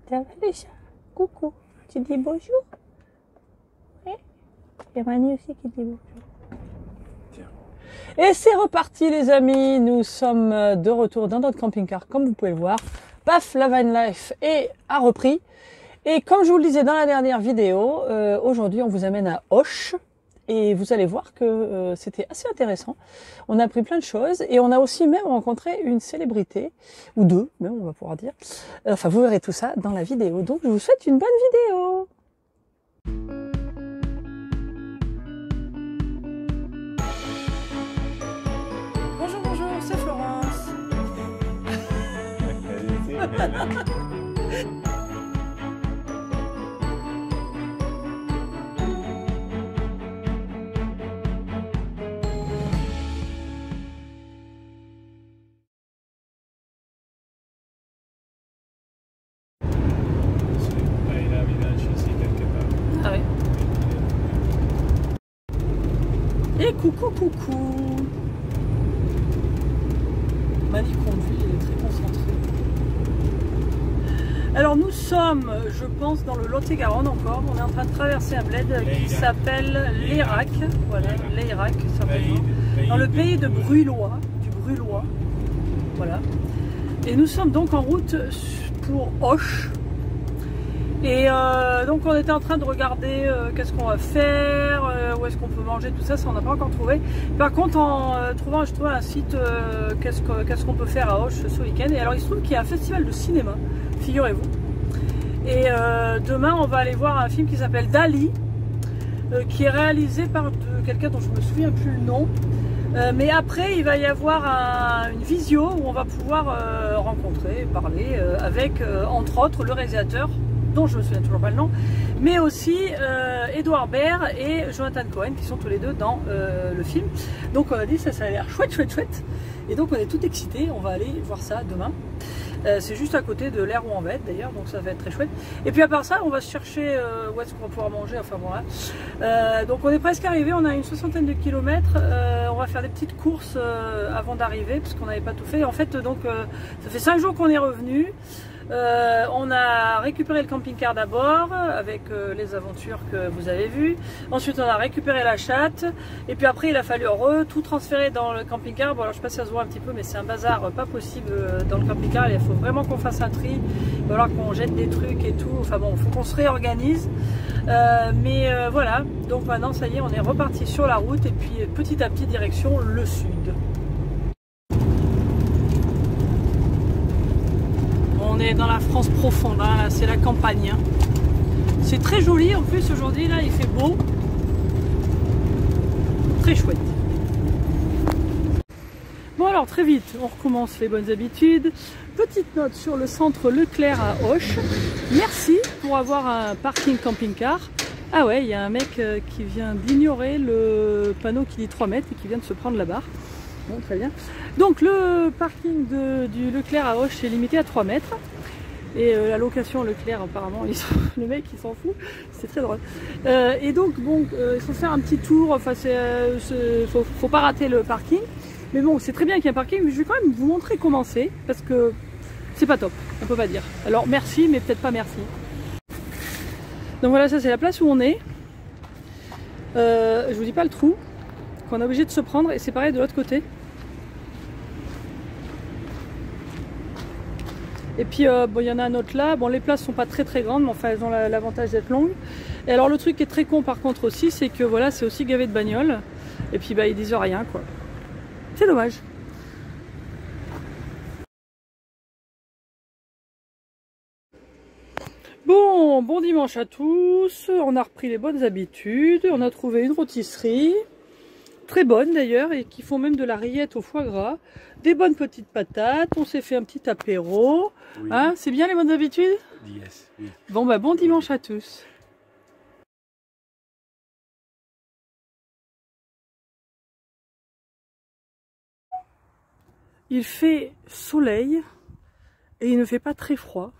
Ça va les chats? Coucou. Tu dis bonjour? Oui. Il y a Manu aussi qui dit bonjour. Et c'est reparti les amis, nous sommes de retour dans notre camping-car comme vous pouvez le voir. Paf, la van life a repris. Et comme je vous le disais dans la dernière vidéo, aujourd'hui on vous amène à Auch. Et vous allez voir que c'était assez intéressant. On a appris plein de choses et on a aussi même rencontré une célébrité, ou deux même on va pouvoir dire. Enfin vous verrez tout ça dans la vidéo. Donc je vous souhaite une bonne vidéo. Bonjour, bonjour, c'est Florence. Ah ouais. Et coucou coucou. Mani conduit, il est très concentré. Alors nous sommes, je pense, dans le Lot-et-Garonne encore. On est en train de traverser un bled qui s'appelle l'Eyrac. Voilà, l'Eyrac simplement. Dans le pays de Brulois, du Brulois. Voilà. Et nous sommes donc en route pour Auch. Et donc on était en train de regarder qu'est-ce qu'on va faire, où est-ce qu'on peut manger, tout ça, ça on n'a pas encore trouvé. Par contre en trouvant, je trouvais un site, qu'est-ce qu'on peut faire à Auch ce week-end. Et alors il se trouve qu'il y a un festival de cinéma, figurez-vous. Et demain on va aller voir un film qui s'appelle Dali, qui est réalisé par quelqu'un dont je ne me souviens plus le nom. Mais après il va y avoir une visio où on va pouvoir rencontrer, parler avec entre autres le réalisateur, dont je me souviens toujours pas le nom, mais aussi Edouard Baird et Jonathan Cohen qui sont tous les deux dans le film. Donc on a dit ça a l'air chouette. Et donc on est tout excités, on va aller voir ça demain. C'est juste à côté de l'air où on va être d'ailleurs, donc ça va être très chouette. Et puis à part ça, on va se chercher où est-ce qu'on va pouvoir manger, enfin bon là. Donc on est presque arrivé, on a une 60aine de kilomètres. On va faire des petites courses avant d'arriver, parce qu'on n'avait pas tout fait. Et en fait, donc ça fait 5 jours qu'on est revenu. On a récupéré le camping-car d'abord avec les aventures que vous avez vues. Ensuite on a récupéré la chatte et puis après il a fallu tout transférer dans le camping-car. Bon alors je sais pas si ça se voit un petit peu mais c'est un bazar pas possible dans le camping-car. Il faut vraiment qu'on fasse un tri, il va falloir qu'on jette des trucs et tout. Enfin bon, il faut qu'on se réorganise. Mais voilà, donc maintenant ça y est, on est reparti sur la route et puis petit à petit direction le sud. On est dans la France profonde, hein, c'est la campagne. Hein. C'est très joli en plus aujourd'hui, là il fait beau. Très chouette. Bon alors très vite, on recommence les bonnes habitudes. Petite note sur le centre Leclerc à Auch. Merci pour avoir un parking camping-car. Ah ouais, il y a un mec qui vient d'ignorer le panneau qui dit 3 mètres et qui vient de se prendre la barre. Bon, très bien. Donc le parking du Leclerc à Auch est limité à 3 mètres. Et la location Leclerc apparemment, le mec il s'en fout, c'est très drôle. Et donc bon, il faut faire un petit tour, enfin faut pas rater le parking. Mais bon, c'est très bien qu'il y ait un parking, mais je vais quand même vous montrer comment c'est, parce que c'est pas top, on peut pas dire. Alors merci, mais peut-être pas merci. Donc voilà, ça c'est la place où on est. Je vous dis pas le trou qu'on est obligé de se prendre, et c'est pareil de l'autre côté. Et puis bon, il y en a un autre là. Bon, les places sont pas très grandes, mais enfin elles ont l'avantage d'être longues. Et alors le truc qui est très con par contre aussi, c'est que voilà, c'est aussi gavé de bagnoles. Et puis bah ils disent rien quoi. C'est dommage. Bon dimanche à tous. On a repris les bonnes habitudes. On a trouvé une rôtisserie. Très bonne d'ailleurs, et qui font même de la rillette au foie gras, des bonnes petites patates, on s'est fait un petit apéro, oui. Hein, c'est bien les bonnes habitudes? Yes, oui. Bon bah bon dimanche à tous. Il fait soleil et il ne fait pas très froid,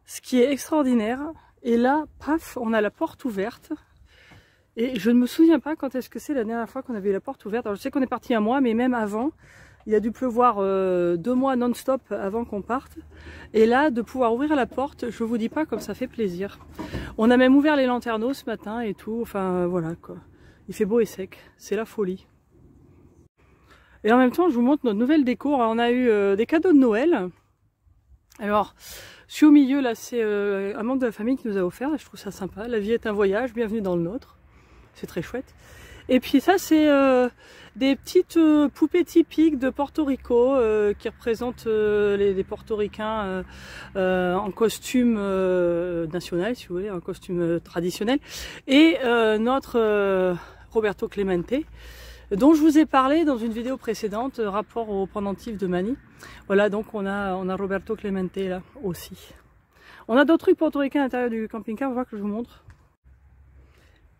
ce qui est extraordinaire. Et là, paf, on a la porte ouverte. Et je ne me souviens pas quand est-ce que c'est la dernière fois qu'on avait eu la porte ouverte. Alors je sais qu'on est parti un mois, mais même avant, Il a dû pleuvoir 2 mois non-stop avant qu'on parte. Et là, de pouvoir ouvrir la porte, je vous dis pas comme ça fait plaisir. On a même ouvert les lanterneaux ce matin et tout. Enfin, voilà quoi. Il fait beau et sec. C'est la folie. Et en même temps, je vous montre notre nouvelle déco. Alors, on a eu des cadeaux de Noël. Alors, je suis au milieu, là, c'est un membre de la famille qui nous a offert. Je trouve ça sympa. La vie est un voyage, bienvenue dans le nôtre. C'est très chouette. Et puis ça, c'est des petites poupées typiques de Porto Rico qui représentent les portoricains en costume national, si vous voulez, en costume traditionnel. Et notre Roberto Clemente, dont je vous ai parlé dans une vidéo précédente, rapport au pendentif de Manny. Voilà, donc on a Roberto Clemente là aussi. On a d'autres trucs portoricains à l'intérieur du camping-car, on va voir que je vous montre.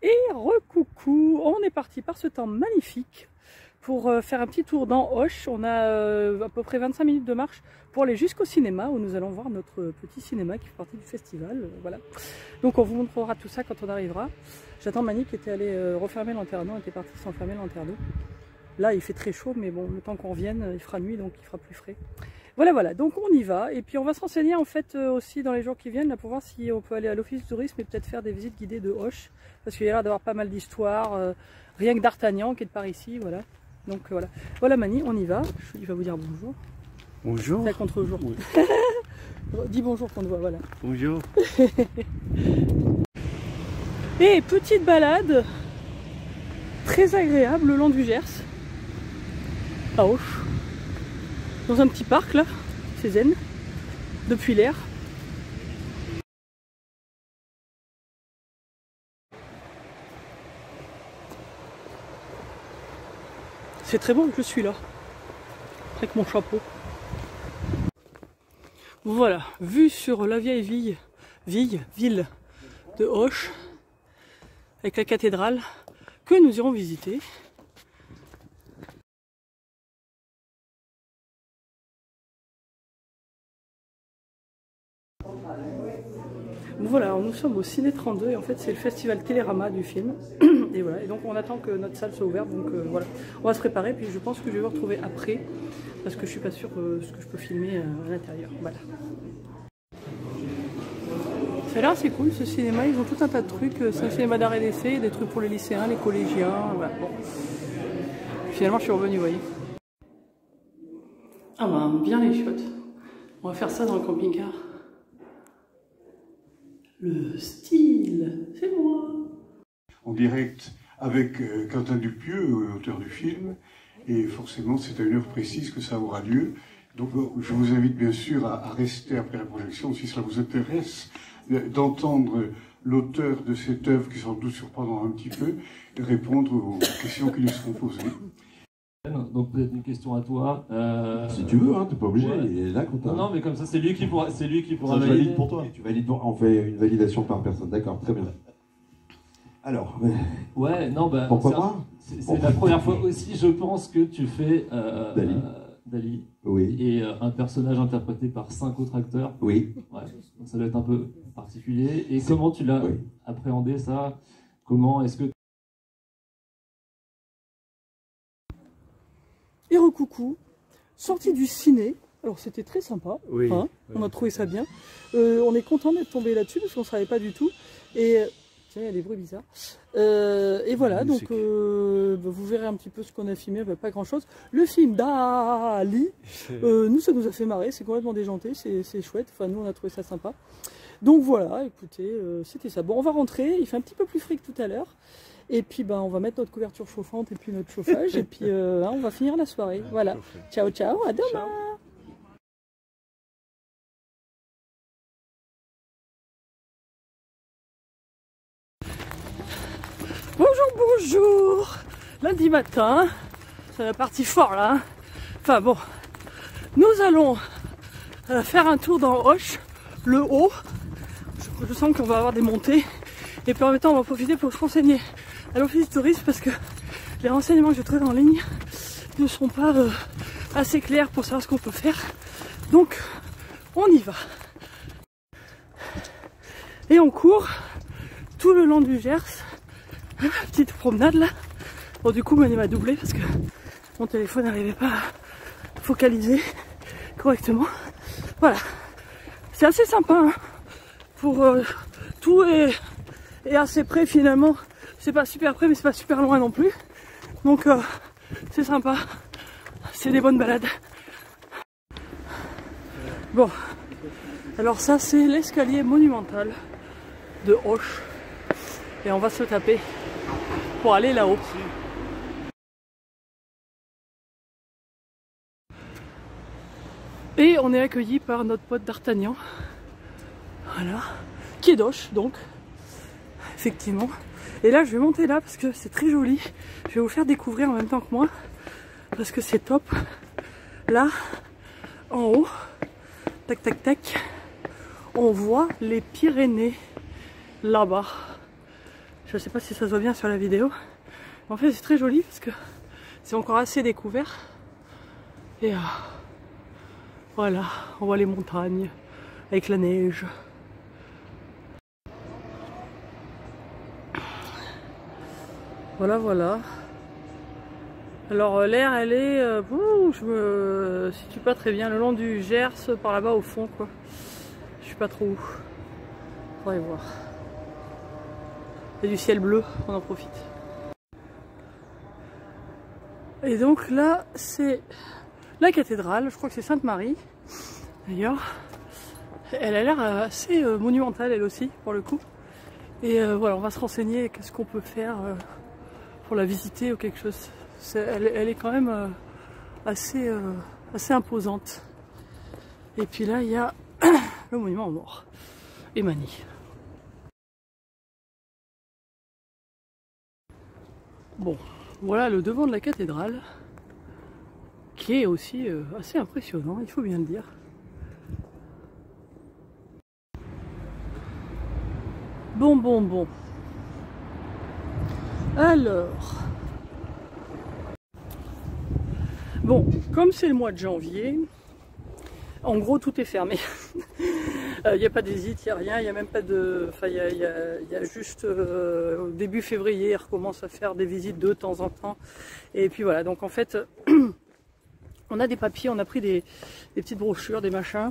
Et recoucou, on est parti par ce temps magnifique pour faire un petit tour dans Auch. On a à peu près 25 minutes de marche pour aller jusqu'au cinéma où nous allons voir notre petit cinéma qui fait partie du festival. Voilà. Donc on vous montrera tout ça quand on arrivera. J'attends Manny qui était allé refermer lanterneau, on était parti s'enfermer lanterneau. Là il fait très chaud mais bon, le temps qu'on revienne, il fera nuit donc il fera plus frais. Voilà, voilà, donc on y va. Et puis on va se renseigner en fait aussi dans les jours qui viennent là, pour voir si on peut aller à l'office du tourisme et peut-être faire des visites guidées de Auch. Parce qu'il y a l'air d'avoir pas mal d'histoires, rien que d'Artagnan qui est de par ici, voilà. Donc voilà. Voilà Manny, on y va. Il va vous dire bonjour. Bonjour. C'est contre-jour. Oui. Dis bonjour qu'on te voit, voilà. Bonjour. Et petite balade très agréable le long du Gers. À Auch. Dans un petit parc là, c'est zen, depuis l'air. C'est très bon que je suis là, avec mon chapeau. Voilà, vue sur la vieille ville de Auch, avec la cathédrale que nous irons visiter. Voilà, alors nous sommes au Ciné 32 et en fait c'est le festival Télérama du film. Et voilà, et donc on attend que notre salle soit ouverte, donc voilà. On va se préparer, puis je pense que je vais vous retrouver après, parce que je suis pas sûre ce que je peux filmer à l'intérieur. Voilà. Ça a l'air assez cool ce cinéma, ils ont tout un tas de trucs. C'est un cinéma d'art et d'essai, des trucs pour les lycéens, les collégiens, voilà. Bon. Finalement je suis revenue, vous voyez. Ah ben, bien les chiottes. On va faire ça dans le camping-car. Le style, c'est moi. En direct avec Quentin Dupieux, auteur du film, et forcément c'est à une heure précise que ça aura lieu. Donc je vous invite bien sûr à rester après la projection, si cela vous intéresse, d'entendre l'auteur de cette œuvre qui sans doute surprendra un petit peu, et répondre aux questions qui lui seront posées. Donc peut-être une question à toi. Si tu veux, hein, t'es pas obligé. Ouais. Il est là quand t'as. Non, mais comme ça, c'est lui qui pourra Ça, valider. je valide pour toi. Tu valides pour... On fait une validation par personne. D'accord, très bien. Alors. Ouais, non, bah. Pourquoi pas? C'est la première fois aussi, je pense, que tu fais Dali. Oui. Et un personnage interprété par 5 autres acteurs. Oui. Ouais. Donc ça doit être un peu particulier. Et comment tu l'as appréhendé ça? Comment est-ce que Et recoucou, sortie du ciné, alors c'était très sympa, Oui, hein, on a trouvé ça bien. On est content d'être tombé là-dessus parce qu'on ne savait pas du tout. Et tiens, il y a des bruits bizarres. Et voilà, donc vous verrez un petit peu ce qu'on a filmé, pas grand-chose. Le film Dali, nous ça nous a fait marrer, c'est complètement déjanté, c'est chouette, enfin nous on a trouvé ça sympa. Donc voilà, écoutez, c'était ça. Bon, on va rentrer, il fait un petit peu plus frais que tout à l'heure. Et puis ben, on va mettre notre couverture chauffante et puis notre chauffage. Et puis on va finir la soirée. Voilà. Ciao, ciao, à demain. Bonjour, bonjour. Lundi matin. C'est la partie fort là. Hein. Enfin bon. Nous allons faire un tour dans Auch, le haut. Je sens qu'on va avoir des montées. Et puis en même temps, on va profiter pour se renseigner à l'office du tourisme parce que les renseignements que j'ai trouvés en ligne ne sont pas assez clairs pour savoir ce qu'on peut faire. Donc, on y va. Et on court tout le long du Gers. Petite promenade là. Bon, du coup, Manny m'a doublé parce que mon téléphone n'arrivait pas focaliser correctement. Voilà, c'est assez sympa hein, pour tout est assez près finalement. C'est pas super près mais c'est pas super loin non plus. Donc c'est sympa, c'est des bonnes balades. Bon, alors ça c'est l'escalier monumental de Auch et on va se le taper pour aller là-haut. Et on est accueilli par notre pote d'Artagnan, voilà, qui est d'Auch donc, effectivement. Et là je vais monter là parce que c'est très joli, je vais vous faire découvrir en même temps que moi, parce que c'est top. Là, en haut, tac tac tac, on voit les Pyrénées là-bas. Je sais pas si ça se voit bien sur la vidéo, mais en fait c'est très joli parce que c'est encore assez découvert. Et voilà, on voit les montagnes avec la neige. Voilà, voilà. Alors l'air, elle est, je me situe pas très bien, le long du Gers, par là-bas au fond, quoi. Je suis pas trop où. Faudrait voir. Il y a du ciel bleu, on en profite. Et donc là, c'est la cathédrale, je crois que c'est Sainte-Marie, d'ailleurs. Elle a l'air assez monumentale, elle aussi, pour le coup. Et voilà, on va se renseigner, qu'est-ce qu'on peut faire pour la visiter ou quelque chose. Elle est quand même assez imposante. Et puis là, il y a le monument aux morts, et Manille. Bon, voilà le devant de la cathédrale, qui est aussi assez impressionnant, il faut bien le dire. Bon. Alors, bon, comme c'est le mois de janvier, en gros tout est fermé. Il n'y a pas de visite, il n'y a rien, il n'y a même pas de... Enfin, il y a juste au début février, on recommence à faire des visites de temps en temps. Et puis voilà, donc en fait... On a des papiers, on a pris des petites brochures, des machins.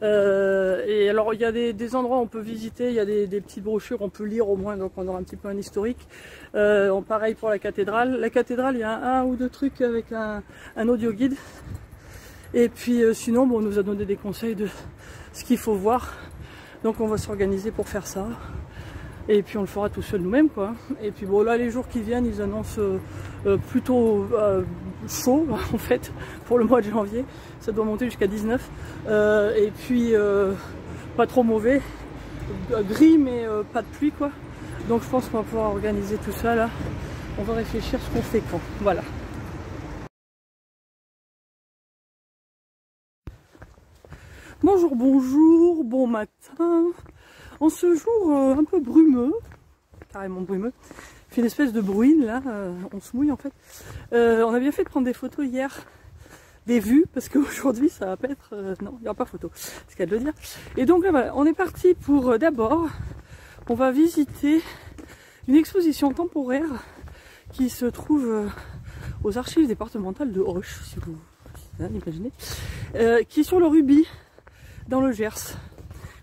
Et alors il y a des endroits où on peut visiter, il y a des petites brochures, on peut lire au moins, donc on aura un petit peu un historique. Pareil pour la cathédrale. La cathédrale, il y a un ou deux trucs avec un audio guide. Et puis sinon, bon, on nous a donné des conseils de ce qu'il faut voir. Donc on va s'organiser pour faire ça. Et puis on le fera tout seul nous-mêmes, quoi. Et puis bon, là les jours qui viennent, ils annoncent plutôt chaud en fait pour le mois de janvier. Ça doit monter jusqu'à 19. Et puis pas trop mauvais, gris mais pas de pluie, quoi. Donc je pense qu'on va pouvoir organiser tout ça là. On va réfléchir ce qu'on fait quand. Voilà. Bonjour, bon matin. En ce jour un peu brumeux, carrément brumeux, il fait une espèce de bruine là, on se mouille en fait. On a bien fait de prendre des photos hier, des vues, parce qu'aujourd'hui ça va pas être... non, il n'y aura pas photo, c'est ce qu'il y a de le dire. Et donc là voilà, on est parti pour d'abord, on va visiter une exposition temporaire qui se trouve aux archives départementales de Auch, si vous imaginez, qui est sur le rubis, dans le Gers.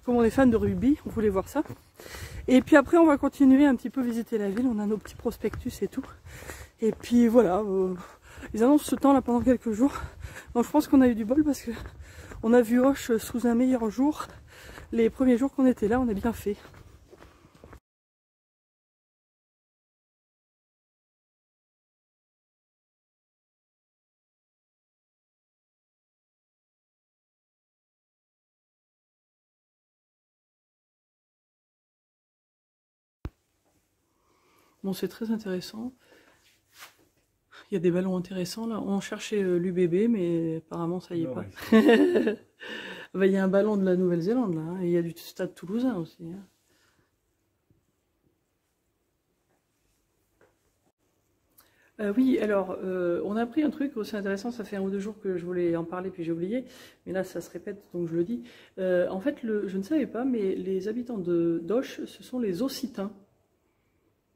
Comme on est fan de rugby, on voulait voir ça. Et puis après, on va continuer un petit peu visiter la ville. On a nos petits prospectus et tout. Et puis voilà, ils annoncent ce temps là pendant quelques jours. Donc je pense qu'on a eu du bol parce que on a vu Auch sous un meilleur jour. Les premiers jours qu'on était là, on a bien fait. Bon, c'est très intéressant. Il y a des ballons intéressants là. On cherchait l'UBB, mais apparemment ça y est pas. Bah, il y a un ballon de la Nouvelle-Zélande là, hein, et il y a du Stade Toulousain aussi. Hein. Oui, alors on a appris un truc aussi intéressant, ça fait 1 ou 2 jours que je voulais en parler puis j'ai oublié, mais là ça se répète donc je le dis. En fait, je ne savais pas, mais les habitants d'Auch, ce sont les Occitans.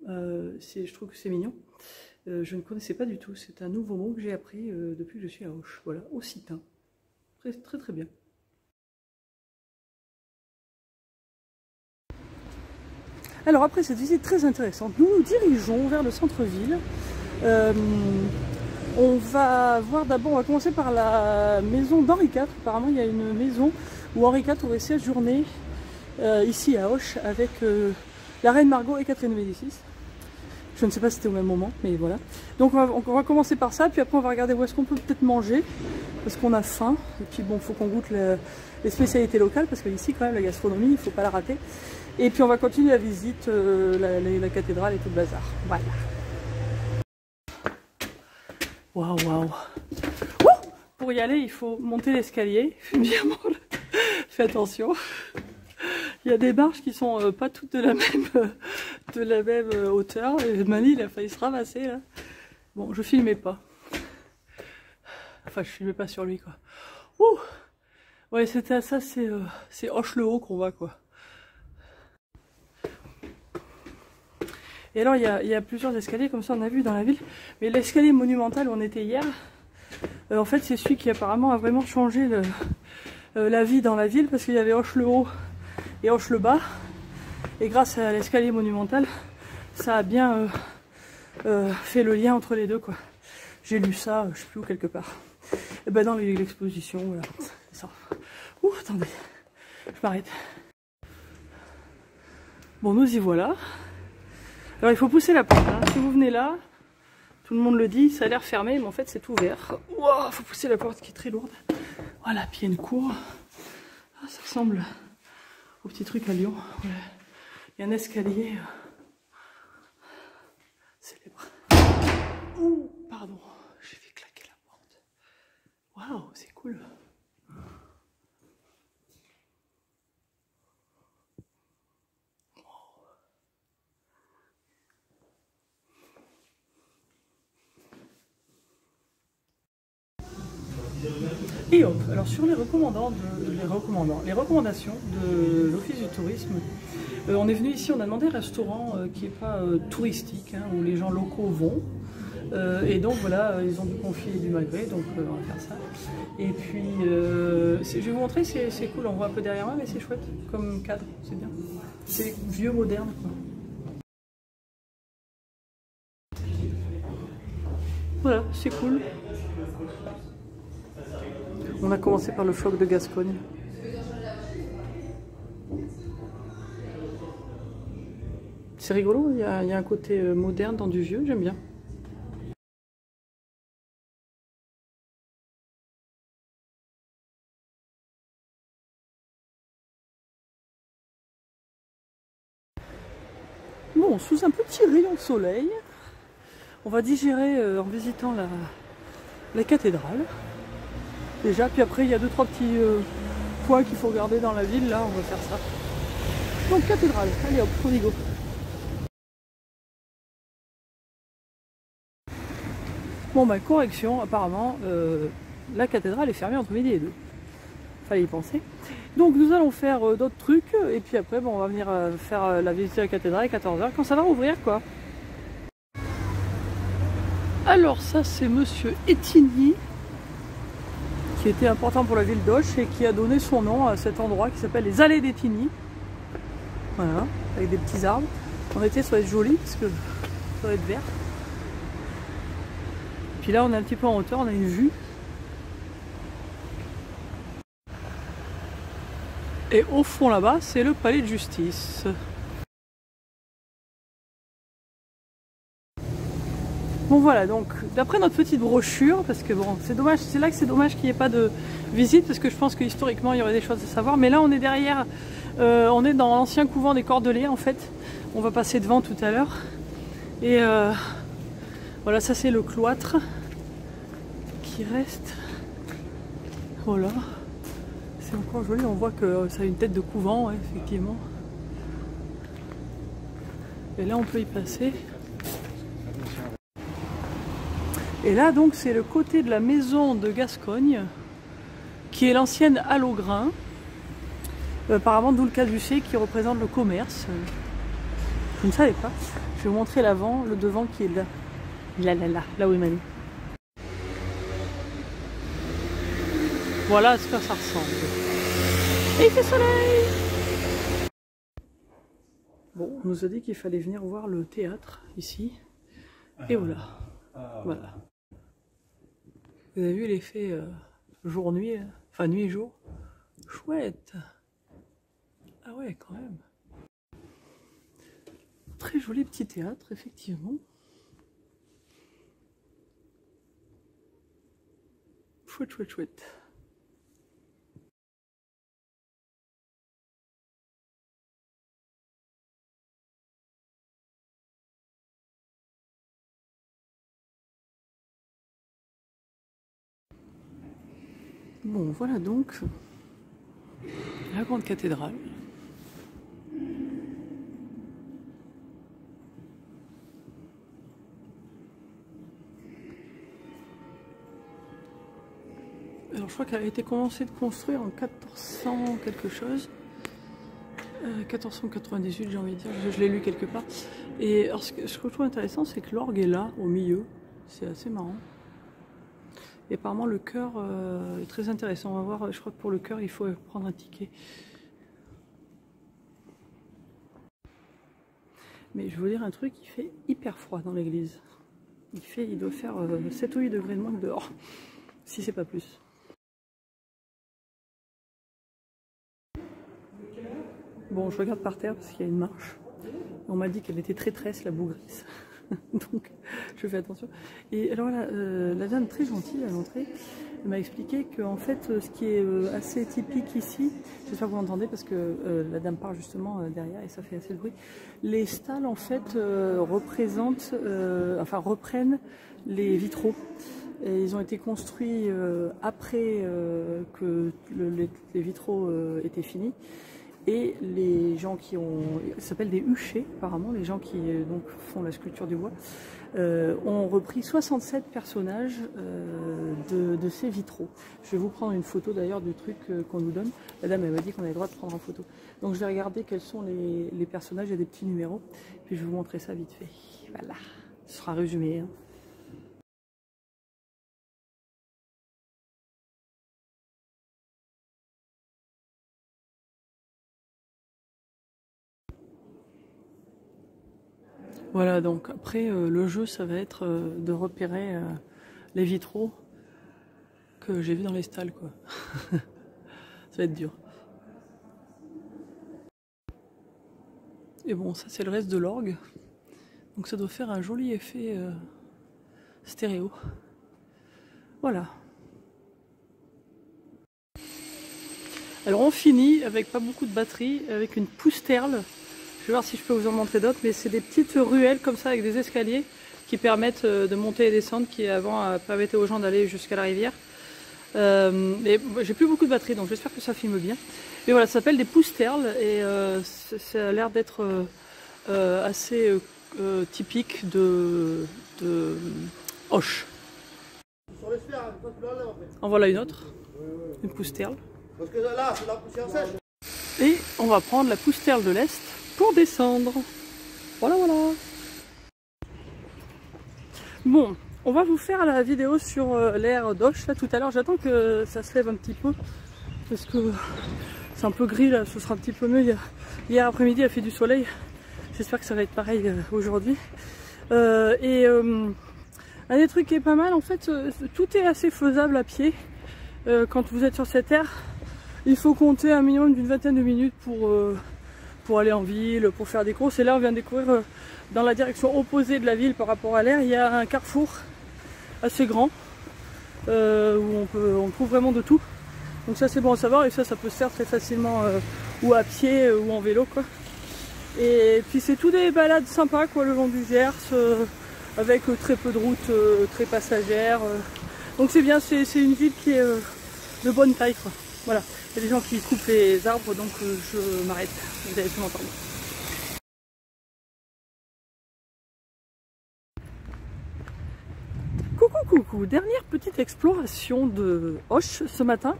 Je trouve que c'est mignon. Je ne connaissais pas du tout, c'est un nouveau mot que j'ai appris depuis que je suis à Auch. Voilà, occitan. Très très très bien. Alors après cette visite très intéressante, nous nous dirigeons vers le centre-ville. On va voir d'abord, on va commencer par la maison d'Henri IV. Apparemment il y a une maison où Henri IV aurait séjourné ici à Auch avec la reine Margot et Catherine de Médicis. Je ne sais pas si c'était au même moment, mais voilà. Donc on va commencer par ça, puis après on va regarder où est-ce qu'on peut peut-être manger, parce qu'on a faim. Et puis bon, il faut qu'on goûte les spécialités locales, parce qu'ici quand même la gastronomie, il ne faut pas la rater. Et puis on va continuer la visite, la cathédrale et tout le bazar. Voilà. Waouh, waouh. Pour y aller, il faut monter l'escalier. Bien molle. Fais attention. Il y a des marches qui sont pas toutes de la même hauteur. Et Mani, il a failli se ramasser là. Bon, je filmais pas. Enfin, je filmais pas sur lui quoi. Ouh. Ouais, c'était ça, c'est Auch-le-Haut qu'on va quoi. Et alors il y a plusieurs escaliers comme ça on a vu dans la ville. Mais l'escalier monumental où on était hier, en fait c'est celui qui apparemment a vraiment changé la vie dans la ville, parce qu'il y avait Auch-le-Haut et Auch-le-Bas. Et grâce à l'escalier monumental, ça a bien fait le lien entre les deux quoi. J'ai lu ça, je sais plus où quelque part. Et ben dans l'exposition, voilà. C'est ça. Ouh, attendez, je m'arrête. Bon, nous y voilà. Alors il faut pousser la porte, hein. Si vous venez là, tout le monde le dit, ça a l'air fermé, mais en fait c'est ouvert. Wow, faut pousser la porte qui est très lourde. Voilà, puis il y a une cour. Ah, ça ressemble au petit truc à Lyon. Voilà. Il y a un escalier célèbre. Ouh, pardon, j'ai fait claquer la porte. Waouh, c'est cool. Et hop, alors sur les recommandations de l'Office du tourisme, on est venu ici, on a demandé un restaurant qui n'est pas touristique, hein, où les gens locaux vont. Et donc voilà, ils ont dû confier du magret, donc on va faire ça. Et puis, je vais vous montrer, c'est cool, on voit un peu derrière moi, mais c'est chouette comme cadre, c'est bien. C'est vieux, moderne, quoi. Voilà, c'est cool. On a commencé par le phoque de Gascogne. C'est rigolo, il y a un côté moderne dans du vieux, j'aime bien. Bon, sous un petit rayon de soleil, on va digérer en visitant la cathédrale. Déjà, puis après il y a 2-3 petits points qu'il faut regarder dans la ville, là on va faire ça. Donc cathédrale, allez hop, on y go. Bon bah correction, apparemment la cathédrale est fermée entre midi et 2. Fallait y penser. Donc nous allons faire d'autres trucs, et puis après bon, on va venir faire la visite de la cathédrale à 14 h quand ça va rouvrir quoi. Alors ça c'est monsieur Ettigny, qui était important pour la ville d'Auch et qui a donné son nom à cet endroit qui s'appelle les Allées d'Ettigny. Voilà, avec des petits arbres. En été ça va être joli parce que ça va être vert. Puis là on est un petit peu en hauteur, on a une vue. Et au fond là-bas c'est le palais de justice. Bon voilà, donc d'après notre petite brochure, parce que bon c'est dommage, c'est là que c'est dommage qu'il n'y ait pas de visite, parce que je pense que historiquement il y aurait des choses à savoir, mais là on est derrière, on est dans l'ancien couvent des Cordeliers en fait, on va passer devant tout à l'heure, et voilà, ça c'est le cloître qui reste, voilà, c'est encore joli, on voit que ça a une tête de couvent, ouais, effectivement, et là on peut y passer. Et là donc c'est le côté de la maison de Gascogne, qui est l'ancienne halle au grain, apparemment d'où le caducée qui représente le commerce. Je ne savais pas. Je vais vous montrer l'avant, le devant qui est là. là où il m'a mis. Voilà à ce que ça ressemble. Et il fait soleil! Bon, on nous a dit qu'il fallait venir voir le théâtre ici. Et voilà. Voilà. Vous avez vu l'effet jour-nuit, enfin nuit-jour? Chouette! Ah ouais, quand même. Très joli petit théâtre, effectivement. Chouette, chouette, chouette. Bon, voilà donc la grande cathédrale. Alors je crois qu'elle a été commencée de construire en 1400 quelque chose. 1498 j'ai envie de dire, je l'ai lu quelque part. Et alors, ce que je trouve intéressant, c'est que l'orgue est là, au milieu. C'est assez marrant. Et apparemment le chœur est très intéressant. On va voir, je crois que pour le chœur il faut prendre un ticket. Mais je veux dire un truc, il fait hyper froid dans l'église. Il doit faire 7 ou 8 degrés de moins que dehors, si c'est pas plus. Bon, je regarde par terre parce qu'il y a une marche. On m'a dit qu'elle était très tresse, la bougresse. Donc, je fais attention. Et alors voilà, la dame très gentille à l'entrée m'a expliqué qu'en fait, ce qui est assez typique ici, j'espère que vous entendez parce que la dame parle justement derrière et ça fait assez de bruit. Les stalles en fait représentent, reprennent les vitraux. Et ils ont été construits après que les vitraux étaient finis. Et les gens qui ont, ça s'appelle des huchers apparemment, les gens qui donc font la sculpture du bois, ont repris 67 personnages de ces vitraux. Je vais vous prendre une photo d'ailleurs du truc qu'on nous donne. La dame elle m'a dit qu'on avait le droit de prendre en photo. Donc je vais regarder quels sont les personnages, il y a des petits numéros, puis je vais vous montrer ça vite fait. Voilà, ce sera résumé. Hein. Voilà, donc après le jeu ça va être de repérer les vitraux que j'ai vus dans les stalles quoi. Ça va être dur. Et bon, ça c'est le reste de l'orgue. Donc ça doit faire un joli effet stéréo. Voilà. Alors on finit avec pas beaucoup de batterie, avec une pousterle. Je vais voir si je peux vous en montrer d'autres, mais c'est des petites ruelles comme ça avec des escaliers qui permettent de monter et descendre, qui avant permettaient aux gens d'aller jusqu'à la rivière. Et j'ai plus beaucoup de batterie, donc j'espère que ça filme bien. Mais voilà, ça s'appelle des pousterles et ça a l'air d'être assez typique de Auch. En voilà une autre, une pousterle. Et on va prendre la pousterle de l'Est pour descendre. Voilà, voilà. Bon, on va vous faire la vidéo sur l'air d'Auch là tout à l'heure. J'attends que ça se lève un petit peu parce que c'est un peu gris là, ce sera un petit peu mieux. Hier après-midi il a fait du soleil. J'espère que ça va être pareil aujourd'hui. Un des trucs qui est pas mal en fait, tout est assez faisable à pied. Quand vous êtes sur cette aire, il faut compter un minimum d'une vingtaine de minutes pour aller en ville, pour faire des courses. Et là on vient de découvrir dans la direction opposée de la ville par rapport à l'air, il y a un carrefour assez grand où on trouve vraiment de tout. Donc ça c'est bon à savoir et ça peut se faire très facilement ou à pied ou en vélo quoi. Et puis c'est tout des balades sympas quoi le long du Gers avec très peu de routes très passagères. Donc c'est bien, c'est une ville qui est de bonne taille quoi. Voilà, il y a des gens qui coupent les arbres donc je m'arrête, vous allez tout m'entendre. Coucou, dernière petite exploration de Auch ce matin.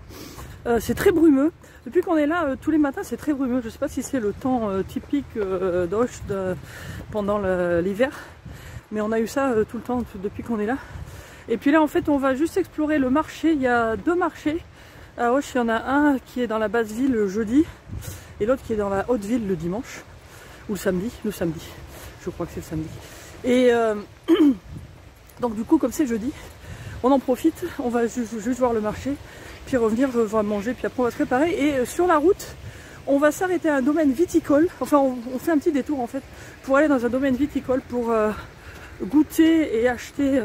C'est très brumeux. Depuis qu'on est là, tous les matins c'est très brumeux. Je ne sais pas si c'est le temps typique d'Auch pendant l'hiver. Mais on a eu ça tout le temps depuis qu'on est là. Et puis là en fait on va juste explorer le marché. Il y a 2 marchés. À Auch, il y en a un qui est dans la basse ville le jeudi et l'autre qui est dans la haute ville le dimanche. Ou le samedi, je crois que c'est le samedi. Et donc du coup comme c'est jeudi, on en profite, on va juste voir le marché, puis revenir, on va manger, puis après on va se préparer. Et sur la route, on va s'arrêter à un domaine viticole, enfin on fait un petit détour en fait, pour aller dans un domaine viticole pour goûter et acheter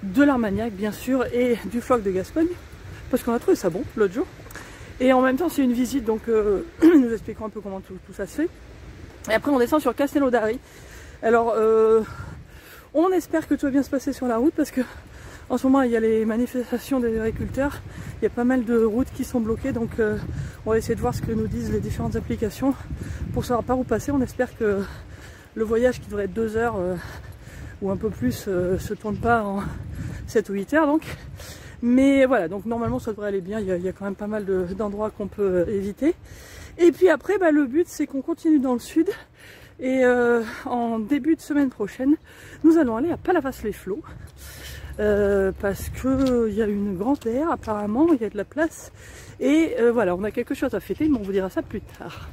de l'Armagnac bien sûr, et du Floc de Gascogne, parce qu'on a trouvé ça bon l'autre jour. Et en même temps c'est une visite, donc nous expliquerons un peu comment tout ça se fait. Et après on descend sur Castelnaudary. Alors on espère que tout va bien se passer sur la route, parce que en ce moment il y a les manifestations des agriculteurs, il y a pas mal de routes qui sont bloquées, donc on va essayer de voir ce que nous disent les différentes applications pour savoir par où passer. On espère que le voyage qui devrait être 2 heures ou un peu plus se tourne pas en 7 ou 8 heures donc. Mais voilà, donc normalement ça devrait aller bien, il y a quand même pas mal d'endroits qu'on peut éviter. Et puis après le but c'est qu'on continue dans le sud. Et en début de semaine prochaine, nous allons aller à Palavas-les-Flots parce qu'il y a une grande aire apparemment, il y a de la place. Et voilà, on a quelque chose à fêter, mais on vous dira ça plus tard.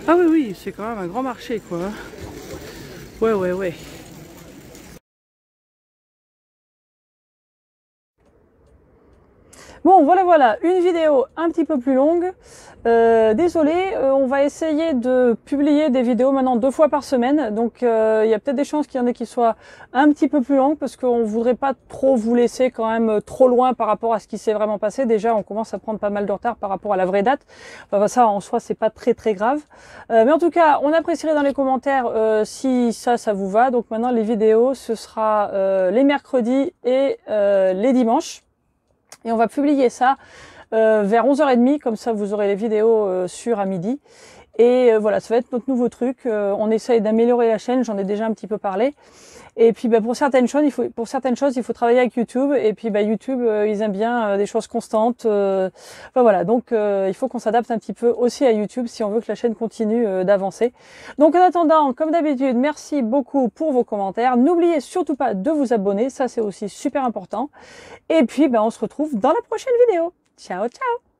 Ah oui, c'est quand même un grand marché quoi. Ouais. Bon, voilà, une vidéo un petit peu plus longue. Désolé, on va essayer de publier des vidéos maintenant 2 fois par semaine. Donc, il y a peut-être des chances qu'il y en ait qui soient un petit peu plus longues, parce qu'on voudrait pas trop vous laisser quand même trop loin par rapport à ce qui s'est vraiment passé. Déjà, on commence à prendre pas mal de retard par rapport à la vraie date. Enfin, ça, en soi, c'est pas très grave. Mais en tout cas, on apprécierait dans les commentaires si ça vous va. Donc maintenant, les vidéos, ce sera les mercredis et les dimanches. Et on va publier ça vers 11h30, comme ça vous aurez les vidéos sûres à midi. Et voilà, ça va être notre nouveau truc. On essaye d'améliorer la chaîne, j'en ai déjà un petit peu parlé. Et puis pour certaines choses, il faut travailler avec YouTube. Et puis YouTube, ils aiment bien des choses constantes. Enfin voilà, donc il faut qu'on s'adapte un petit peu aussi à YouTube si on veut que la chaîne continue d'avancer. Donc en attendant, comme d'habitude, merci beaucoup pour vos commentaires. N'oubliez surtout pas de vous abonner, ça c'est aussi super important. Et puis on se retrouve dans la prochaine vidéo. Ciao, ciao!